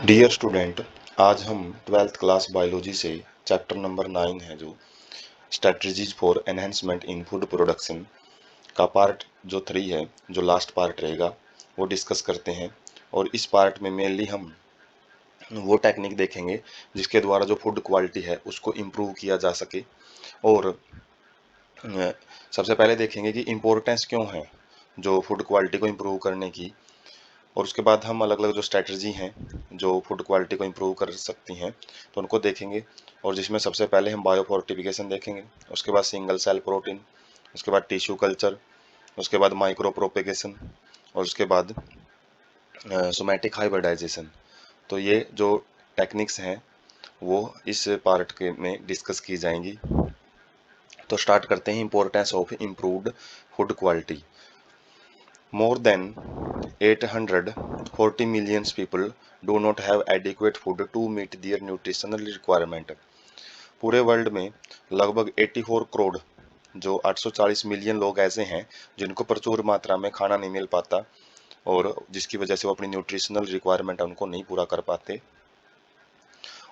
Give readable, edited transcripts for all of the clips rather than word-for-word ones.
Dear student, आज हम twelfth class biology से चैप्टर नंबर 9 है जो strategies for enhancement in food production का पार्ट जो 3 है, जो लास्ट पार्ट रहेगा वो डिस्कस करते हैं। और इस पार्ट में मेनली हम वो टेक्निक देखेंगे जिसके द्वारा जो फूड क्वालिटी है उसको इम्प्रूव किया जा सके। और सबसे पहले देखेंगे कि इम्पोर्टेंस क्यों है जो फूड क्वालिटी को इम्प्रूव करने की। और उसके बाद हम अलग अलग जो स्ट्रैटेजी हैं जो फूड क्वालिटी को इम्प्रूव कर सकती हैं तो उनको देखेंगे। और जिसमें सबसे पहले हम बायो फोर्टिफिकेशन देखेंगे, उसके बाद सिंगल सेल प्रोटीन, उसके बाद टिश्यू कल्चर, उसके बाद माइक्रो प्रोपेगेशन, और उसके बाद सोमैटिक हाइब्रिडाइजेशन। तो ये जो टेक्निक्स हैं वो इस पार्ट के में डिस्कस की जाएंगी। तो स्टार्ट करते हैं importance of improved food quality. More than 840 million people do not have adequate food to meet their nutritional requirement। पूरे वर्ल्ड में लगभग 84 करोड़ जो 840 मिलियन लोग ऐसे हैं जिनको प्रचुर मात्रा में खाना नहीं मिल पाता, और जिसकी वजह से वो अपनी न्यूट्रिशनल रिक्वायरमेंट उनको नहीं पूरा कर पाते।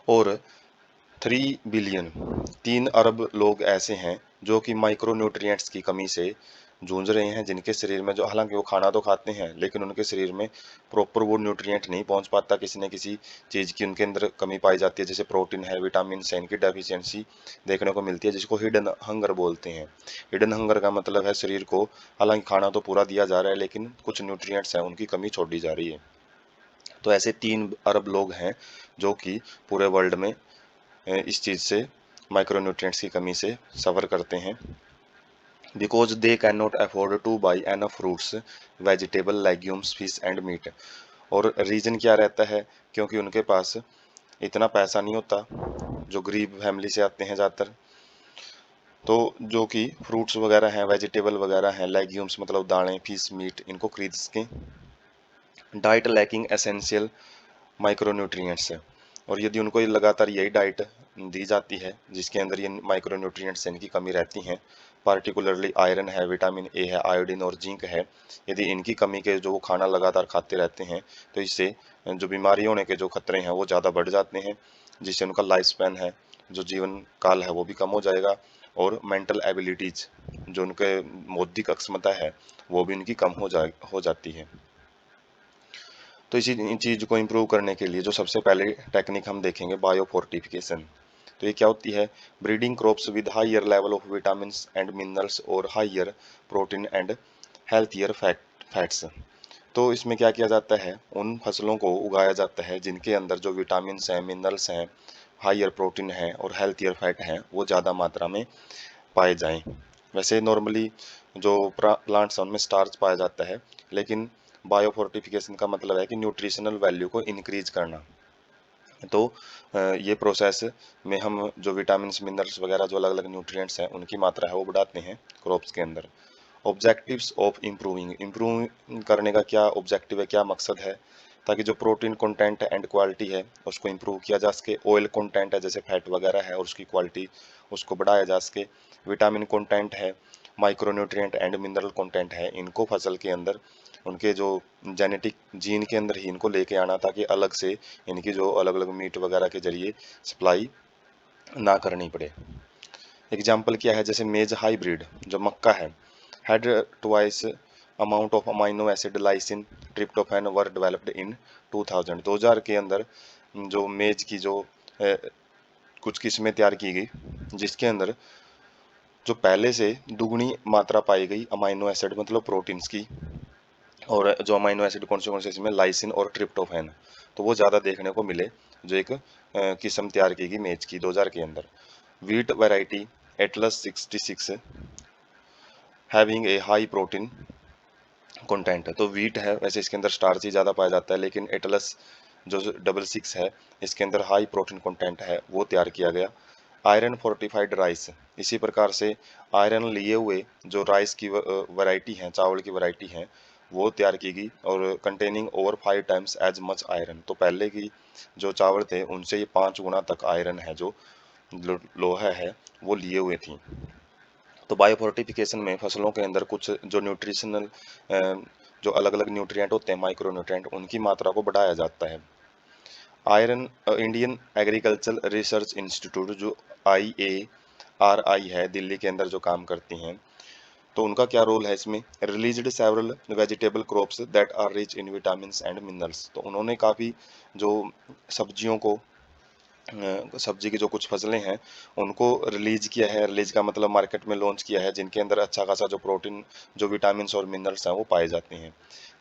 और 3 बिलियन 3 अरब लोग ऐसे हैं जो कि माइक्रो न्यूट्रिएंट्स की कमी से जूझ रहे हैं, जिनके शरीर में जो हालांकि वो खाना तो खाते हैं लेकिन उनके शरीर में प्रॉपर वो न्यूट्रिएंट नहीं पहुंच पाता, किसी न किसी चीज़ की उनके अंदर कमी पाई जाती है, जैसे प्रोटीन है, विटामिन से इनकी डेफिशिएंसी देखने को मिलती है, जिसको हिडन हंगर बोलते हैं। हिडन हंगर का मतलब है शरीर को हालांकि खाना तो पूरा दिया जा रहा है लेकिन कुछ न्यूट्रिएंट्स हैं उनकी कमी छोड़ी जा रही है। तो ऐसे 3 अरब लोग हैं जो कि पूरे वर्ल्ड में इस चीज़ से माइक्रोन्यूट्रिएंट्स की कमी से सफ़र करते हैं। Because they can not afford to buy enough fruits, vegetable, legumes, fish and meat. और रीज़न क्या रहता है? क्योंकि उनके पास इतना पैसा नहीं होता, जो गरीब फैमिली से आते हैं ज़्यादातर। तो जो कि फ्रूट्स वगैरह हैं, वेजिटेबल वगैरह हैं, लेग्यूम्स मतलब दालें, फिश, मीट, इनको खरीद सकें। डाइट लैकिंग एसेंशियल माइक्रोन्यूट्रिएंट्स है। और यदि उनको ये लगातार यही डाइट दी जाती है जिसके अंदर ये माइक्रोन्यूट्रिएंट्स इनकी कमी रहती हैं, पार्टिकुलरली आयरन है, विटामिन ए है, आयोडीन और जिंक है, यदि इनकी कमी के जो वो खाना लगातार खाते रहते हैं तो इससे जो बीमारी होने के जो खतरे हैं वो ज़्यादा बढ़ जाते हैं, जिससे उनका लाइफ स्पैन है, जो जीवन काल है वो भी कम हो जाएगा। और मेंटल एबिलिटीज, जो उनके बौद्धिक अक्षमता है वो भी उनकी कम हो जाती है। तो इसी इन चीज़ को इम्प्रूव करने के लिए जो सबसे पहले टेक्निक हम देखेंगे बायो फोर्टिफिकेशन। तो ये क्या होती है? Breeding crops with higher level of vitamin and minerals और higher protein and healthier fats. तो इसमें क्या किया जाता है? उन फसलों को उगाया जाता है जिनके अंदर जो विटामिन हैं, मिनरल्स हैं, हायर प्रोटीन है और हेल्थियर फैट हैं वो ज़्यादा मात्रा में पाए जाएं। वैसे नॉर्मली जो प्लांट्स हैं उनमें स्टार्च पाया जाता है, लेकिन बायो फोर्टिफिकेशन का मतलब है कि न्यूट्रिशनल वैल्यू को इंक्रीज करना। तो ये प्रोसेस में हम जो विटामिन मिनरल्स वगैरह जो अलग अलग न्यूट्रिएंट्स हैं उनकी मात्रा है वो बढ़ाते हैं क्रॉप्स के अंदर। ऑब्जेक्टिव्स ऑफ इम्प्रूविंग, इम्प्रूव करने का क्या ऑब्जेक्टिव है, क्या मकसद है? ताकि जो प्रोटीन कंटेंट एंड क्वालिटी है उसको इम्प्रूव किया जा सके, ऑयल कंटेंट है जैसे फैट वगैरह है और उसकी क्वालिटी उसको बढ़ाया जा सके, विटामिन कंटेंट है, माइक्रोन्यूट्रिएंट एंड मिनरल कंटेंट है, इनको फसल के अंदर उनके जो जेनेटिक जीन के अंदर ही इनको लेके आना ताकि अलग से इनकी जो अलग अलग मीट वगैरह के जरिए सप्लाई ना करनी पड़े। एग्जाम्पल क्या है? जैसे मेज हाइब्रिड जो मक्का है, had twice amount of amino acid lysine tryptophan were developed in 2000 के अंदर जो मेज की जो कुछ किस्में तैयार की गई जिसके अंदर जो पहले से दुगनी मात्रा पाई गई अमाइनो एसिड मतलब प्रोटीन्स की। और जो अमाइनो एसिड कौन से इसमें लाइसिन और ट्रिप्टोफैन, तो वो ज़्यादा देखने को मिले जो एक किस्म तैयार की गई मेज की 2000 के अंदर। Wheat variety Atlas 66 having a high protein content है। तो वीट है वैसे इसके अंदर स्टार्च ही ज़्यादा पाया जाता है, लेकिन एटलस जो 66 है इसके अंदर हाई प्रोटीन कंटेंट है वो तैयार किया गया। आयरन फोर्टिफाइड राइस, इसी प्रकार से आयरन लिए हुए जो राइस की वैरायटी है, चावल की वैरायटी है, वो तैयार की गई और containing over 5 times as much iron. तो पहले की जो चावल थे उनसे ये 5 गुना तक आयरन है जो लोहा है वो लिए हुए थी। तो बायो फोर्टिफिकेशन में फसलों के अंदर कुछ जो न्यूट्रिशनल जो अलग अलग न्यूट्रिएंट होते हैं, माइक्रो न्यूट्रिएंट, उनकी मात्रा को बढ़ाया जाता है। Iron Indian agriculture research institute जो IARI है, दिल्ली के अंदर जो काम करती हैं, तो उनका क्या रोल है इसमें? Released several vegetable crops that are rich in vitamin and minerals. तो उन्होंने काफ़ी जो सब्जियों को सब्जी की जो कुछ फसलें हैं उनको रिलीज किया है। रिलीज का मतलब मार्केट में लॉन्च किया है, जिनके अंदर अच्छा खासा जो प्रोटीन, जो विटामिन और मिनरल्स हैं वो पाए जाते हैं।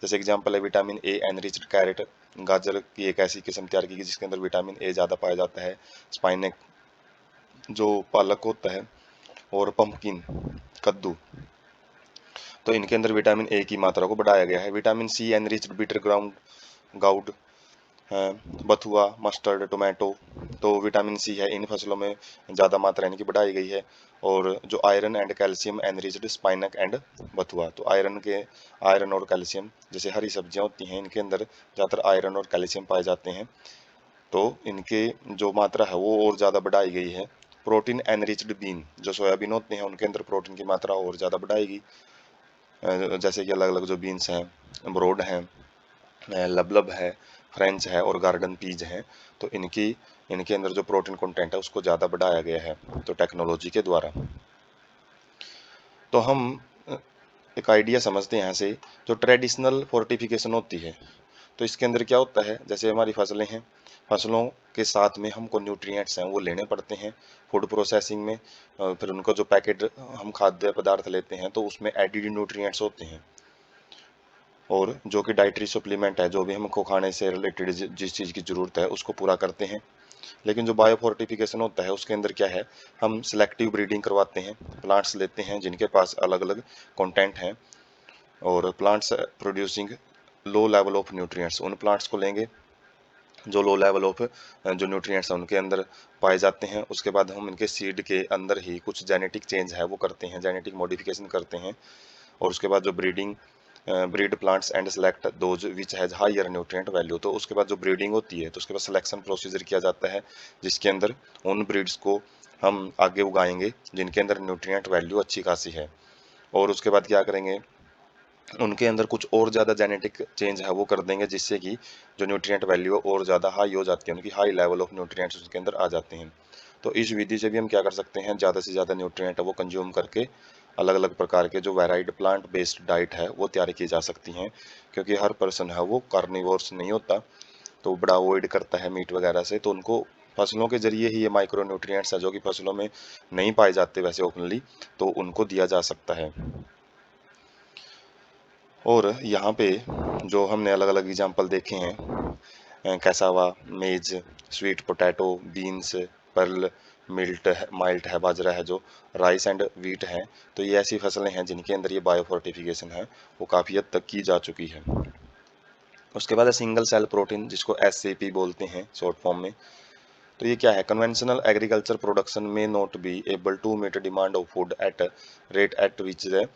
जैसे एग्जांपल है विटामिन ए एनरिच्ड कैरेट, गाजर की एक ऐसी किस्म तैयार की जिसके अंदर विटामिन ए ज़्यादा पाया जाता है। स्पाइनेक जो पालक होता है, और पंपकिन कद्दू, तो इनके अंदर विटामिन ए की मात्रा को बढ़ाया गया है। Vitamin C enriched bitter ground gourd, bathua, mustard, tomato, तो विटामिन सी है इन फसलों में ज़्यादा मात्रा इनकी बढ़ाई गई है। और जो iron and calcium enriched spinach and बथुआ, तो आयरन और कैल्शियम, जैसे हरी सब्जियां होती हैं इनके अंदर ज़्यादातर आयरन और कैल्शियम पाए जाते हैं, तो इनके जो मात्रा है वो और ज़्यादा बढ़ाई गई है। प्रोटीन एनरिच्ड बीन, जो सोयाबीन होते हैं उनके अंदर प्रोटीन की मात्रा और ज़्यादा बढ़ाएगी। जैसे कि अलग अलग जो बीन्स हैं, ब्रोड हैं, लबलब है, फ्रेंच है और गार्डन पीज है, तो इनके अंदर जो प्रोटीन कंटेंट है उसको ज़्यादा बढ़ाया गया है तो टेक्नोलॉजी के द्वारा। तो हम एक आइडिया समझते हैं यहाँ से, जो ट्रेडिशनल फोर्टिफिकेशन होती है, तो इसके अंदर क्या होता है, जैसे हमारी फसलें हैं, फसलों के साथ में हमको न्यूट्रिएंट्स हैं वो लेने पड़ते हैं फूड प्रोसेसिंग में। फिर उनको जो पैकेट हम खाद्य पदार्थ लेते हैं तो उसमें एडिड न्यूट्रिएंट्स होते हैं, और जो कि डाइटरी सप्लीमेंट है, जो भी हमको खाने से रिलेटेड जिस चीज़ की ज़रूरत है उसको पूरा करते हैं। लेकिन जो बायो फोर्टिफिकेशन होता है उसके अंदर क्या है, हम सिलेक्टिव ब्रीडिंग करवाते हैं, प्लांट्स लेते हैं जिनके पास अलग अलग कंटेंट हैं, और plants producing low level of nutrients, उन प्लांट्स को लेंगे जो लो लेवल ऑफ जो न्यूट्रिएंट्स हैं उनके अंदर पाए जाते हैं। उसके बाद हम इनके सीड के अंदर ही कुछ जेनेटिक चेंज है वो करते हैं, जेनेटिक मॉडिफिकेशन करते हैं, और उसके बाद जो breed plants and select those which has higher nutrient value, तो उसके बाद जो ब्रीडिंग होती है तो उसके बाद सिलेक्शन प्रोसीजर किया जाता है, जिसके अंदर उन ब्रीड्स को हम आगे उगाएंगे जिनके अंदर न्यूट्रिएंट वैल्यू अच्छी खासी है। और उसके बाद क्या करेंगे, उनके अंदर कुछ और ज़्यादा जेनेटिक चेंज है वो कर देंगे, जिससे कि जो न्यूट्रिएंट वैल्यू और ज़्यादा हाई हो जाती है, उनकी हाई लेवल ऑफ न्यूट्रिएंट्स उसके अंदर आ जाते हैं। तो इस विधि से भी हम क्या कर सकते हैं, ज़्यादा से ज़्यादा न्यूट्रिएंट है वो कंज्यूम करके अलग अलग प्रकार के जो वैराइड प्लांट बेस्ड डाइट है वो तैयार की जा सकती हैं। क्योंकि हर पर्सन है वो कार्निवोर्स नहीं होता, तो बड़ा अवॉइड करता है मीट वगैरह से, तो उनको फसलों के जरिए ही ये माइक्रो न्यूट्रिएंट्स है जो कि फसलों में नहीं पाए जाते वैसे ओपनली, तो उनको दिया जा सकता है। और यहाँ पे जो हमने अलग अलग एग्जाम्पल देखे हैं, कैसावा, मेज, स्वीट पोटैटो, बीन्स, पर्ल, माइल्ट है, बाजरा है, जो राइस एंड वीट है, तो ये ऐसी फसलें हैं जिनके अंदर ये बायो फोर्टिफिकेशन है वो काफ़ी हद तक की जा चुकी है। उसके बाद है सिंगल सेल प्रोटीन, जिसको SCP बोलते हैं शॉर्ट फॉर्म में। तो ये क्या है, कन्वेंशनल एग्रीकल्चर प्रोडक्शन में not be able to meet demand of food at rate at which the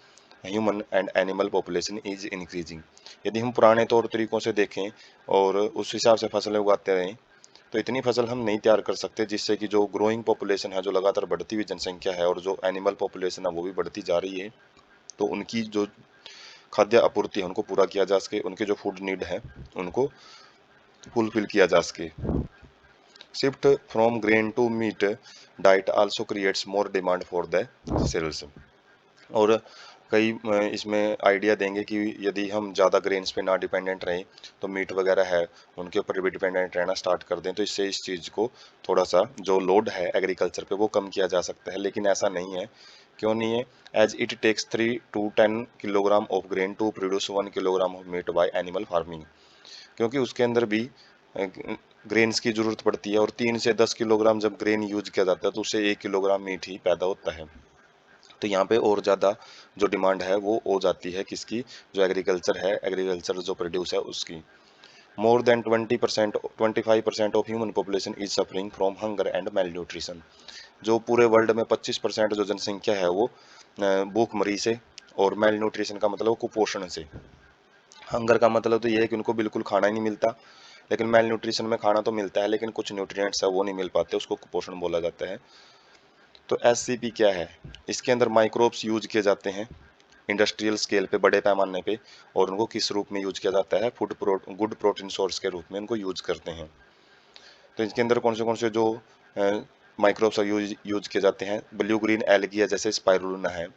human and animal population is increasing. यदि हम पुराने तौर तरीकों से देखें और उस हिसाब से फसलें उगाते रहें तो इतनी फसल हम नहीं तैयार कर सकते, जिससे कि जो ग्रोइंग पॉपुलेशन है, जो लगातार बढ़ती हुई जनसंख्या है, और जो एनिमल पॉपुलेशन है वो भी बढ़ती जा रही है, तो उनकी जो खाद्य आपूर्ति है उनको पूरा किया जा सके, उनके जो फूड नीड है उनको फुलफिल किया जा सके। Shift from grain to meat diet also creates more demand for the cells. और कई इसमें आइडिया देंगे कि यदि हम ज़्यादा ग्रेन्स पे ना डिपेंडेंट रहें तो मीट वगैरह है उनके ऊपर भी डिपेंडेंट रहना स्टार्ट कर दें, तो इससे इस चीज़ को थोड़ा सा जो लोड है एग्रीकल्चर पे वो कम किया जा सकता है। लेकिन ऐसा नहीं है, क्यों नहीं है, as it takes 3 to 10 kilogram of grain to produce 1 kilogram of meat by animal farming, क्योंकि उसके अंदर भी ग्रेन्स की जरूरत पड़ती है, और 3 से 10 किलोग्राम जब ग्रेन यूज किया जाता है तो उससे 1 किलोग्राम मीट ही पैदा होता है। तो यहाँ पे और ज़्यादा जो डिमांड है वो हो जाती है किसकी, जो एग्रीकल्चर है, एग्रीकल्चर जो प्रोड्यूस है उसकी। More than 25% of human population is suffering from hunger and mail nutrition. जो पूरे वर्ल्ड में 25% जो जनसंख्या है वो भूखमरी से, और मेल न्यूट्रिशन का मतलब कुपोषण से। हंगर का मतलब तो ये है कि उनको बिल्कुल खाना ही नहीं मिलता, लेकिन मेल न्यूट्रिशन में खाना तो मिलता है लेकिन कुछ न्यूट्रिएंट्स है वो नहीं मिल पाते, उसको कुपोषण बोला जाता है। तो SCP क्या है, इसके अंदर माइक्रोब्स यूज किए जाते हैं इंडस्ट्रियल स्केल पे, बड़े पैमाने पे, और उनको किस रूप में यूज किया जाता है, गुड प्रोटीन सोर्स के रूप में उनको यूज करते हैं। तो इसके अंदर कौन से जो माइक्रोब्स यूज किए जाते हैं, ब्लू ग्रीन एल्गिया जैसे स्पाइरुलिना है,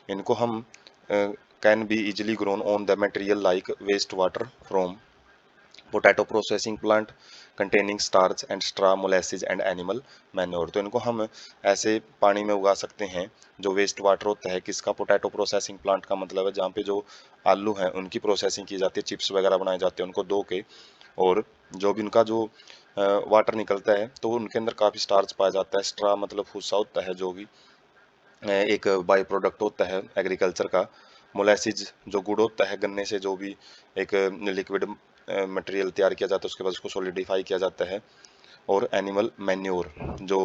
इनको हम can be easily grown on the material like waste water from potato processing plant containing starch and straw molasses and animal manure. तो इनको हम ऐसे पानी में उगा सकते हैं जो वेस्ट वाटर होता है, किसका, पोटैटो प्रोसेसिंग प्लांट का मतलब है जहाँ पे जो आलू हैं उनकी प्रोसेसिंग की जाती है, चिप्स वगैरह बनाए जाते हैं उनको धो के, और जो भी उनका जो वाटर निकलता है तो उनके अंदर काफ़ी स्टार्च पाया जाता है। स्ट्रा मतलब भूसा होता है जो कि एक बाई प्रोडक्ट होता है एग्रीकल्चर का। मोलेसिस जो गुड़ होता है गन्ने से, जो भी एक लिक्विड मटेरियल तैयार किया जाता है उसके बाद उसको सॉलिडिफाई किया जाता है। और एनिमल मैन्योर जो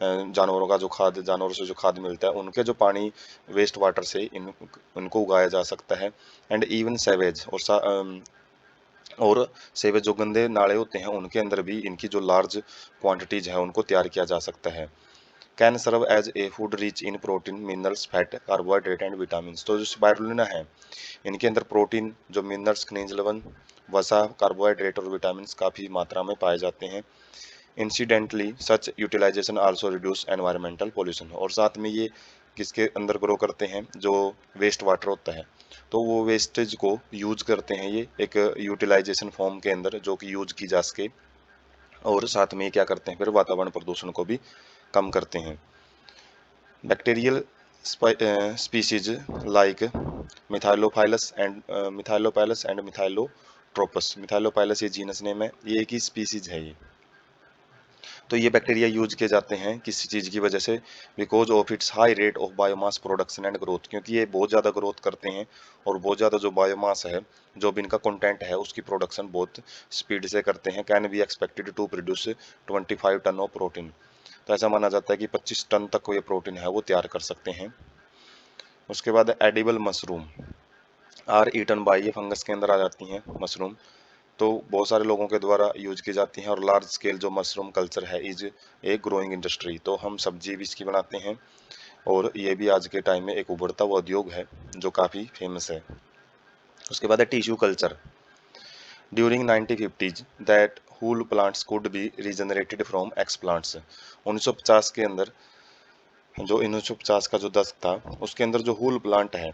जानवरों का जो खाद, जानवरों से जो खाद मिलता है उनके जो पानी वेस्ट वाटर से इनको उगाया जा सकता है। एंड इवन सेवेज और सेवेज जो गंदे नाले होते हैं उनके अंदर भी इनकी जो लार्ज क्वांटिटीज है उनको तैयार किया जा सकता है। Can serve as a food rich in protein minerals fat carbohydrate and vitamin. तो जो स्पाइरुलिना है इनके अंदर प्रोटीन, जो मिनरल्स, खनिज लवण, वसा, कार्बोहाइड्रेट और विटामिन काफ़ी मात्रा में पाए जाते हैं। Incidentally such utilization also reduce environmental pollution. और साथ में ये किसके अंदर ग्रो करते हैं, जो वेस्ट वाटर होता है तो वो वेस्टेज को यूज करते हैं ये एक यूटिलाइजेशन फॉर्म के अंदर जो कि यूज की जा सके, और साथ में ये क्या करते हैं फिर वातावरण प्रदूषण को भी कम करते हैं। Bacterial species like methylophilus and methylotrophus. Methylophilus ये जीनस नेम है, ये एक ही स्पीसीज है ये। तो ये बैक्टीरिया यूज किए जाते हैं किसी चीज़ की वजह से, because of its high rate of biomass production and growth, क्योंकि ये बहुत ज़्यादा ग्रोथ करते हैं और बहुत ज़्यादा जो बायोमास है, जो भी इनका कंटेंट है उसकी प्रोडक्शन बहुत स्पीड से करते हैं। Can be expected to produce 25 tonne of protein. तो ऐसा माना जाता है कि 25 टन तक ये प्रोटीन है वो तैयार कर सकते हैं। उसके बाद edible mushroom are eaten by, ये फंगस के अंदर आ जाती हैं मशरूम, तो बहुत सारे लोगों के द्वारा यूज की जाती हैं। और लार्ज स्केल जो मशरूम कल्चर है इज ए ग्रोइंग इंडस्ट्री, तो हम सब्जी भी इसकी बनाते हैं और ये भी आज के टाइम में एक उभरता हुआ उद्योग है जो काफ़ी फेमस है। उसके बाद है tissue culture. During 1950s that whole plants could be regenerated from explants. 1950 के अंदर, जो 1950 का जो दशक था उसके अंदर जो हुल प्लांट है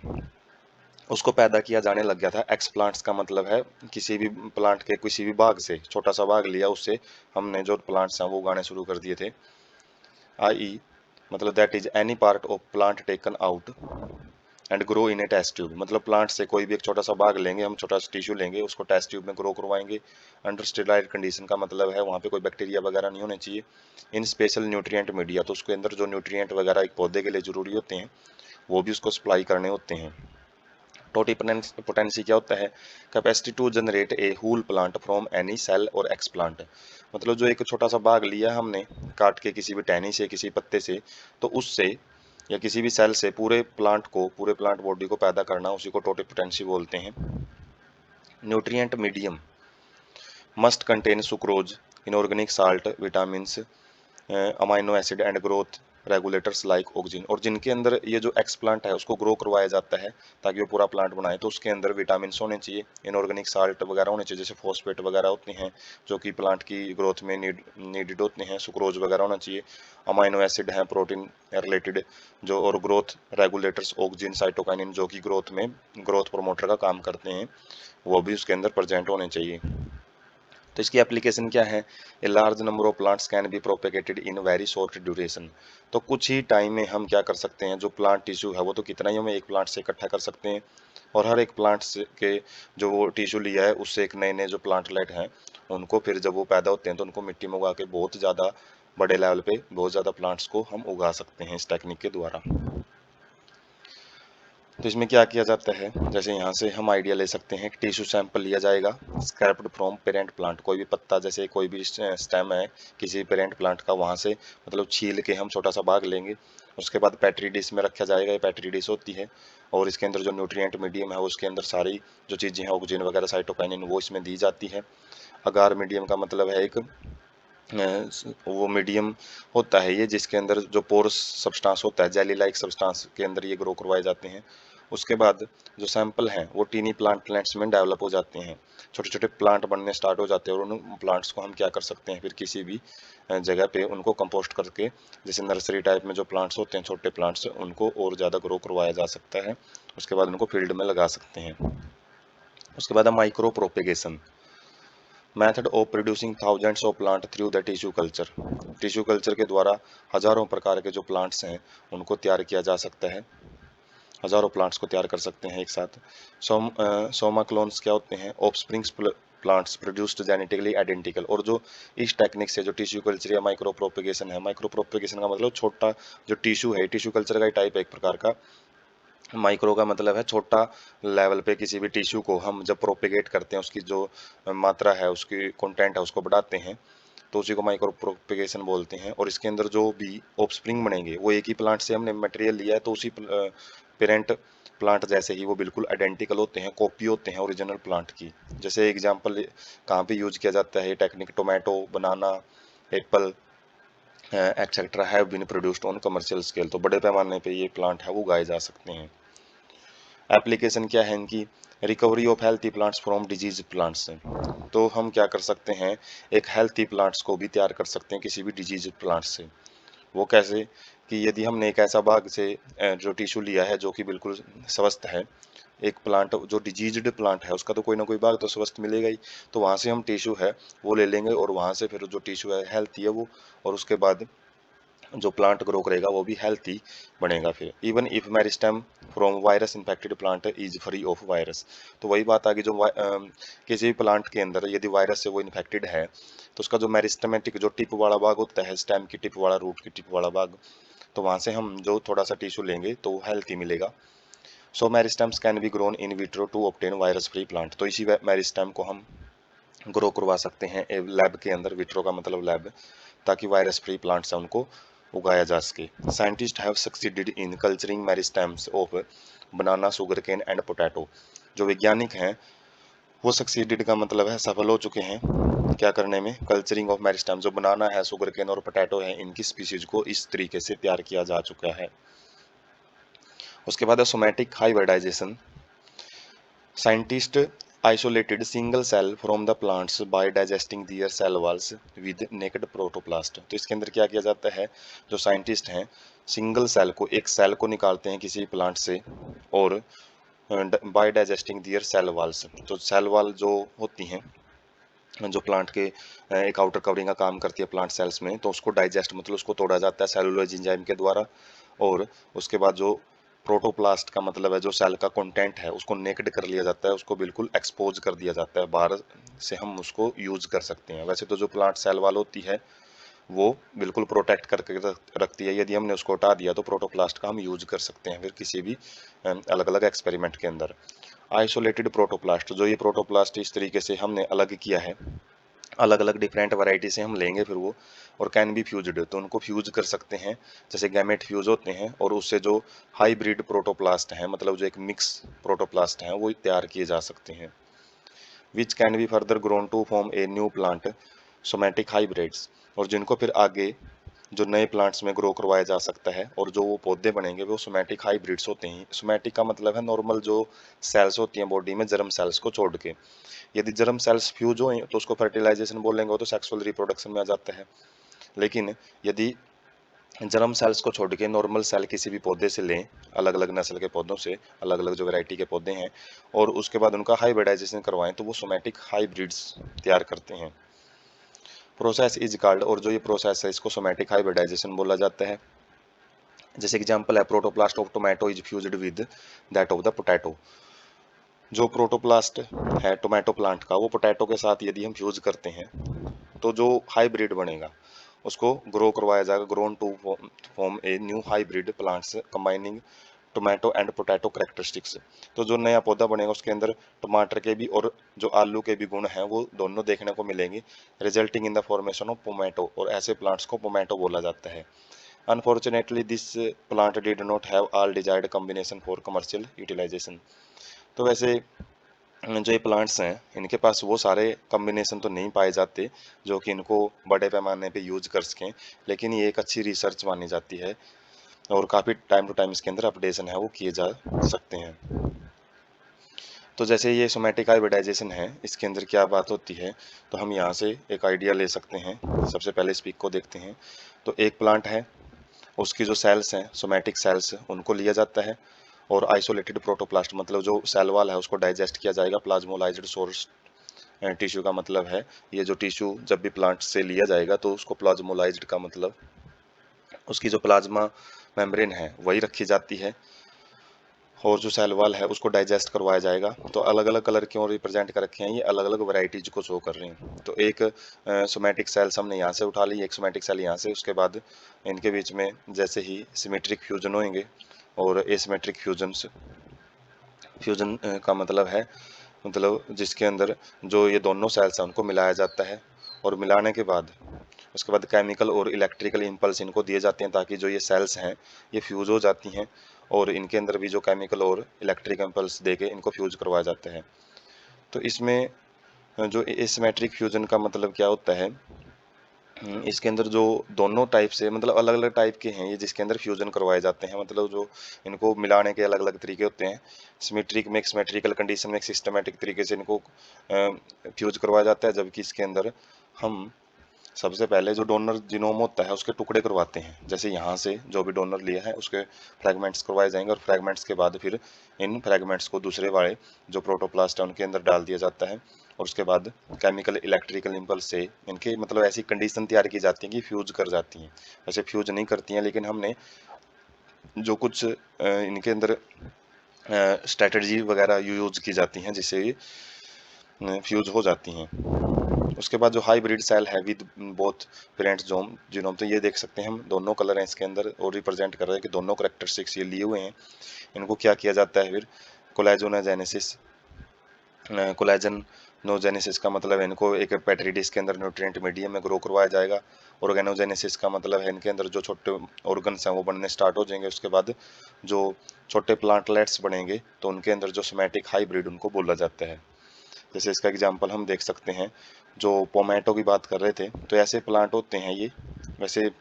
उसको पैदा किया जाने लग गया था। एक्सप्लांट्स का मतलब है किसी भी प्लांट के किसी भी भाग से, छोटा सा भाग लिया उससे हमने जो प्लांट्स हैं वो उगाने शुरू कर दिए थे। आई मतलब that is any part of plant taken out and grow in a test tube. मतलब प्लांट से कोई भी एक छोटा सा भाग लेंगे, हम छोटा सा टिश्यू लेंगे, उसको टेस्ट ट्यूब में ग्रो करवाएंगे अंडर स्टेराइल कंडीशन का मतलब है वहाँ पे कोई बैक्टीरिया वगैरह नहीं होने चाहिए। इन स्पेशल न्यूट्रिएंट मीडिया, तो उसके अंदर जो न्यूट्रिएंट वगैरह एक पौधे के लिए जरूरी होते हैं वो भी उसको सप्लाई करने होते हैं। टोटी पोटेंसी क्या होता है, capacity to generate a whole plant from any cell और एक्स प्लांट। मतलब जो एक छोटा सा भाग लिया हमने काट के किसी भी टहनी से, किसी पत्ते से, तो उससे या किसी भी सेल से पूरे प्लांट को, पूरे प्लांट बॉडी को पैदा करना, उसी को टोटी पोटेंसी बोलते हैं। Nutrient medium must contain sucrose, inorganic salt, vitamin, amino acid and growth regulators like oxygen. और जिनके अंदर ये जो एक्स प्लांट है उसको ग्रो करवाया जाता है ताकि वो पूरा प्लांट बनाए, तो उसके अंदर विटामिन होने चाहिए, इनऑर्गेनिक साल्ट वगैरह होने चाहिए, जैसे फॉस्फेट वगैरह होते हैं जो कि प्लांट की ग्रोथ में नीडेड होते हैं, सुक्रोज वगैरह होना चाहिए, अमाइनो एसिड हैं प्रोटीन रिलेटेड जो, और ग्रोथ रेगुलेटर्स ऑक्सीजन, साइटोकाइनिन जो कि ग्रोथ में ग्रोथ प्रमोटर का काम करते हैं, वो भी उसके अंदर प्रेजेंट होने चाहिए। तो इसकी एप्लीकेशन क्या है, a large number of plants can be propagated in very short duration. तो कुछ ही टाइम में हम क्या कर सकते हैं, जो प्लांट टिश्यू है वो तो कितना ही हम एक प्लांट से इकट्ठा कर सकते हैं, और हर एक प्लांट से के जो वो टिश्यू लिया है उससे एक नए नए जो प्लांटलेट हैं उनको फिर जब वो पैदा होते हैं तो उनको मिट्टी में उगा के बहुत ज़्यादा बड़े लेवल पे बहुत ज़्यादा प्लांट्स को हम उगा सकते हैं इस टेक्निक के द्वारा। तो इसमें क्या किया जाता है, जैसे यहाँ से हम आइडिया ले सकते हैं कि टिश्यू सैंपल लिया जाएगा स्क्रैप्ड फ्रॉम पेरेंट प्लांट, कोई भी पत्ता जैसे कोई भी स्टेम है किसी पेरेंट प्लांट का, वहाँ से मतलब छील के हम छोटा सा भाग लेंगे, उसके बाद पेट्री डिश में रखा जाएगा, ये पेट्री डिश होती है, और इसके अंदर जो न्यूट्रिएंट मीडियम है उसके अंदर सारी जो चीज़ें हैं ऑक्सीजन वगैरह साइटोकाइनिन वो इसमें दी जाती है। अगार मीडियम का मतलब है एक वो मीडियम होता है ये जिसके अंदर जो पोरस सब्सटेंस होता है, जेली लाइक सब्सटेंस के अंदर ये ग्रो करवाए जाते हैं, उसके बाद जो सैंपल हैं वो टीनी प्लांटलेट्स में डेवलप हो जाते हैं, छोटे छोटे प्लांट बनने स्टार्ट हो जाते हैं, और उन प्लांट्स को हम क्या कर सकते हैं फिर किसी भी जगह पे उनको कंपोस्ट करके, जैसे नर्सरी टाइप में जो प्लांट्स होते हैं छोटे प्लांट्स, उनको और ज़्यादा ग्रो करवाया जा सकता है। उसके बाद उनको फील्ड में लगा सकते हैं। उसके बाद है micro propagation, method of producing thousands of plant through the tissue culture. Tissue culture के द्वारा हजारों प्रकार के जो प्लांट्स हैं उनको तैयार किया जा सकता है, हजारों प्लांट्स को तैयार कर सकते हैं एक साथ। सोमा क्लोन्स क्या होते हैं? Offsprings plants produced genetically identical. और जो इस टेक्निक से जो टिश्यू कल्चर या माइक्रो प्रोपेगेशन है, माइक्रो प्रोपेगेशन का मतलब छोटा जो टिश्यू है, टिश्यू कल्चर का ही टाइप है एक प्रकार का। माइक्रो का मतलब है छोटा लेवल पे किसी भी टिश्यू को हम जब प्रोपेगेट करते हैं, उसकी जो मात्रा है, उसकी कंटेंट है, उसको बढ़ाते हैं, तो उसी को माइक्रो प्रोपेगेशन बोलते हैं। और इसके अंदर जो भी ऑफस्प्रिंग बनेंगे वो एक ही प्लांट से हमने मटेरियल लिया है, तो उसी पेरेंट प्लांट जैसे ही वो बिल्कुल आइडेंटिकल होते हैं, कॉपी होते हैं ओरिजिनल प्लांट की। जैसे एग्जांपल कहाँ पे यूज किया जाता है ये technique? Tomato, banana, apple etcetera have been produced on commercial scale. तो बड़े पैमाने पे ये प्लांट है वो उगाए जा सकते हैं। एप्लीकेशन क्या है इनकी? Recovery of healthy plants from disease plants से। तो हम क्या कर सकते हैं, एक हेल्थी प्लांट्स को भी तैयार कर सकते हैं किसी भी डिजीज प्लांट से। वो कैसे? कि यदि हमने एक ऐसा बाग से जो टिश्यू लिया है जो कि बिल्कुल स्वस्थ है, एक प्लांट जो डिजीज्ड प्लांट है उसका तो कोई ना कोई भाग तो स्वस्थ मिलेगा ही, तो वहां से हम टिश्यू है वो ले लेंगे, और वहां से फिर जो टिश्यू है हेल्थी है वो, और उसके बाद जो प्लांट ग्रो करेगा वो भी हेल्थी बनेगा। फिर even if meristem from virus infected plant is free of virus. तो वही बात आ गई, जो किसी भी प्लांट के अंदर यदि वायरस से वो इन्फेक्टेड है, तो उसका जो मेरिस्टेमेटिक जो टिप वाला भाग होता है, स्टेम की टिप वाला, रूट की टिप वाला भाग, तो वहां से हम जो थोड़ा सा टिश्यू लेंगे तो वो हेल्थी मिलेगा। So meristems can be grown in vitro to obtain virus free plant. तो इसी मेरिस्टेम को हम ग्रो करवा सकते हैं लैब के अंदर, विट्रो का मतलब लैब, ताकि वायरस फ्री प्लांट्स हैं उनको उगाया जा सके। Scientist have succeeded in culturing meristems of banana, sugar cane and potato. जो वैज्ञानिक हैं वो सक्सीडेड का मतलब है सफल हो चुके हैं क्या करने में? कल्चरिंग ऑफ मेरिस्टेम, जो बनाना है, शुगर केन और पोटैटो है, इनकी स्पीसीज को इस तरीके से तैयार किया जा चुका है। उसके बाद है somatic hybridization. Scientist isolated single cell from the plants by digesting their cell walls with naked protoplast। तो इसके अंदर क्या किया जाता है, जो साइंटिस्ट हैं सिंगल सेल को, एक सेल को निकालते हैं किसी प्लांट से, और बाय डाइजेस्टिंग दियर सेल वाल्स, तो सेल वाल जो होती हैं जो प्लांट के एक आउटर कवरिंग का काम करती है प्लांट सेल्स में, तो उसको डाइजेस्ट मतलब उसको तोड़ा जाता है सेलुलोज एंजाइम के द्वारा। और उसके बाद जो प्रोटोप्लास्ट का मतलब है जो सेल का कंटेंट है उसको नेक्ड कर लिया जाता है, उसको बिल्कुल एक्सपोज कर दिया जाता है, बाहर से हम उसको यूज कर सकते हैं। वैसे तो जो प्लांट सेल वाल होती है वो बिल्कुल प्रोटेक्ट करके रखती है, यदि हमने उसको हटा दिया तो प्रोटोप्लास्ट का हम यूज कर सकते हैं फिर किसी भी अलग अलग एक्सपेरिमेंट के अंदर। आइसोलेटेड प्रोटोप्लास्ट, जो ये प्रोटोप्लास्ट इस तरीके से हमने अलग किया है, अलग अलग डिफरेंट वैरायटी से हम लेंगे फिर वो, और कैन बी फ्यूज्ड, तो उनको फ्यूज कर सकते हैं, जैसे गैमेट फ्यूज होते हैं, और उससे जो हाइब्रिड प्रोटोप्लास्ट हैं, मतलब जो एक मिक्स प्रोटोप्लास्ट हैं, वो तैयार किए जा सकते हैं। Which can be further grown to form a new plant, somatic hybrids. और जिनको फिर आगे जो नए प्लांट्स में ग्रो करवाया जा सकता है, और जो वो पौधे बनेंगे वो सोमैटिक हाइब्रिड्स होते हैं। सोमैटिक का मतलब है नॉर्मल जो सेल्स होती हैं बॉडी में, जर्म सेल्स को छोड़ के। यदि जर्म सेल्स फ्यूज हो तो उसको फर्टिलाइजेशन बोलेंगे, वो तो सेक्सुअल रिप्रोडक्शन में आ जाता है। लेकिन यदि जर्म सेल्स को छोड़ के नॉर्मल सेल किसी भी पौधे से लें, अलग अलग नस्ल के पौधों से, अलग अलग जो वैरायटी के पौधे हैं, और उसके बाद उनका हाइब्रिडाइजेशन करवाएं, तो वो सोमैटिक हाइब्रिड्स तैयार करते हैं। प्रोसेस इज कॉल्ड, और जो ये प्रोसेस है इसको सोमैटिक हाइब्रिडाइजेशन बोला जाता है। जैसे एग्जांपल है protoplast of tomato is fused with that of the potato. जो प्रोटोप्लास्ट है टोमेटो प्लांट का, वो पोटैटो के साथ यदि हम फ्यूज करते हैं तो जो हाइब्रिड बनेगा उसको ग्रो करवाया जाएगा, grown to form a new hybrid plants combining tomato and potato characteristics. तो जो नया पौधा बनेगा उसके अंदर टमाटर के भी और जो आलू के भी गुण हैं वो दोनों देखने को मिलेंगे, resulting in the formation of pomato, और ऐसे प्लांट्स को पोमैटो बोला जाता है। Unfortunately this plant did not have all desired combination for commercial utilization. तो वैसे जो ये प्लांट्स हैं इनके पास वो सारे कॉम्बिनेशन तो नहीं पाए जाते जो कि इनको बड़े पैमाने पे यूज कर सकें, लेकिन ये एक अच्छी रिसर्च मानी जाती है और काफ़ी टाइम टू टाइम इसके अंदर अपडेशन है वो किए जा सकते हैं। तो जैसे ये सोमैटिक हाइब्रिडाइजेशन है, इसके अंदर क्या बात होती है, तो हम यहाँ से एक आइडिया ले सकते हैं। सबसे पहले इस पिक को देखते हैं। तो एक प्लांट है, उसकी जो सेल्स हैं, सोमैटिक सेल्स, उनको लिया जाता है और आइसोलेटेड प्रोटोप्लास्ट मतलब जो सेल वाल है उसको डाइजेस्ट किया जाएगा। प्लाज्मोलाइज्ड सोर्स टिश्यू का मतलब है ये जो टिश्यू जब भी प्लांट से लिया जाएगा तो उसको प्लाज्मोलाइज्ड का मतलब उसकी जो प्लाज्मा मेम्ब्रेन है वही रखी जाती है और जो सेल वॉल है उसको डाइजेस्ट करवाया जाएगा। तो अलग अलग कलर क्यों रिप्रेजेंट कर रखे हैं, ये अलग अलग वैरायटीज को शो कर रहे हैं। तो एक सोमैटिक सेल्स हमने यहाँ से उठा ली, एक सोमैटिक सेल यहाँ से, उसके बाद इनके बीच में जैसे ही सिमेट्रिक फ्यूजन होंगे और एसिमेट्रिक फ्यूजन का मतलब है मतलब जिसके अंदर जो ये दोनों सेल्स हैं उनको मिलाया जाता है और मिलाने के बाद उसके बाद केमिकल और इलेक्ट्रिकल इम्पल्स इनको दिए जाते हैं ताकि जो ये सेल्स हैं ये फ्यूज हो जाती हैं और इनके अंदर भी जो केमिकल और इलेक्ट्रिक इम्पल्स देके इनको फ्यूज करवाया जाता है। तो इसमें जो एसिमेट्रिक फ्यूजन का मतलब क्या होता है, इसके अंदर जो दोनों टाइप से मतलब अलग अलग टाइप के हैं ये जिसके अंदर फ्यूजन करवाए जाते हैं, मतलब जो इनको मिलाने के अलग अलग तरीके होते हैं। सिमेट्रिक में सिमेट्रिकल कंडीशन में सिस्टमेटिक तरीके से इनको फ्यूज करवाया जाता है, जबकि इसके अंदर हम सबसे पहले जो डोनर जीनोम होता है उसके टुकड़े करवाते हैं। जैसे यहाँ से जो भी डोनर लिया है उसके फ्रैगमेंट्स करवाए जाएंगे और फ्रैगमेंट्स के बाद फिर इन फ्रैगमेंट्स को दूसरे वाले जो प्रोटोप्लास्ट है उनके अंदर डाल दिया जाता है और उसके बाद केमिकल इलेक्ट्रिकल इम्पल्स से इनके मतलब ऐसी कंडीशन तैयार की जाती है कि फ्यूज कर जाती हैं। वैसे फ्यूज नहीं करती हैं लेकिन हमने जो कुछ इनके अंदर स्ट्रेटजी वगैरह यूज की जाती हैं जिससे फ्यूज हो जाती हैं। उसके बाद जो हाइब्रिड सेल है विद बोथ पेरेंट्स जोम जीनोम, तो ये देख सकते हैं हम दोनों कलर हैं इसके अंदर और रिप्रेजेंट कर रहे हैं कि दोनों करेक्टरिस्टिक्स ये लिए हुए हैं। इनको क्या किया जाता है फिर कोलेजोनोजेनेसिस, कोलेजनोजेनेसिस का मतलब है इनको एक पेट्री डिश के अंदर न्यूट्रिएंट मीडियम में ग्रो करवाया जाएगा। ऑर्गेनोजेनेसिस का मतलब है इनके अंदर जो छोटे ऑर्गन्स हैं वो बनने स्टार्ट हो जाएंगे। उसके बाद जो छोटे प्लांटलेट्स बनेंगे तो उनके अंदर जो सोमैटिक हाइब्रिड उनको बोला जाता है। जैसे इसका एग्जांपल हम देख सकते हैं, जो पोमैटो की बात कर रहे थे, तो ऐसे प्लांट होते हैं ये, वैसे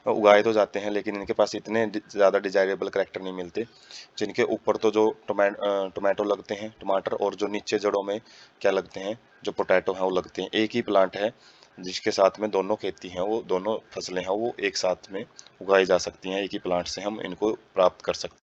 उगाए तो जाते हैं लेकिन इनके पास इतने ज़्यादा डिजायरेबल करेक्टर नहीं मिलते। जिनके ऊपर तो जो टोमेटो लगते हैं टमाटर, और जो नीचे जड़ों में क्या लगते हैं जो पोटैटो हैं वो लगते हैं। एक ही प्लांट है जिसके साथ में दोनों खेती हैं, वो दोनों फसलें हैं वो एक साथ में उगाई जा सकती हैं, एक ही प्लांट से हम इनको प्राप्त कर सकते हैं।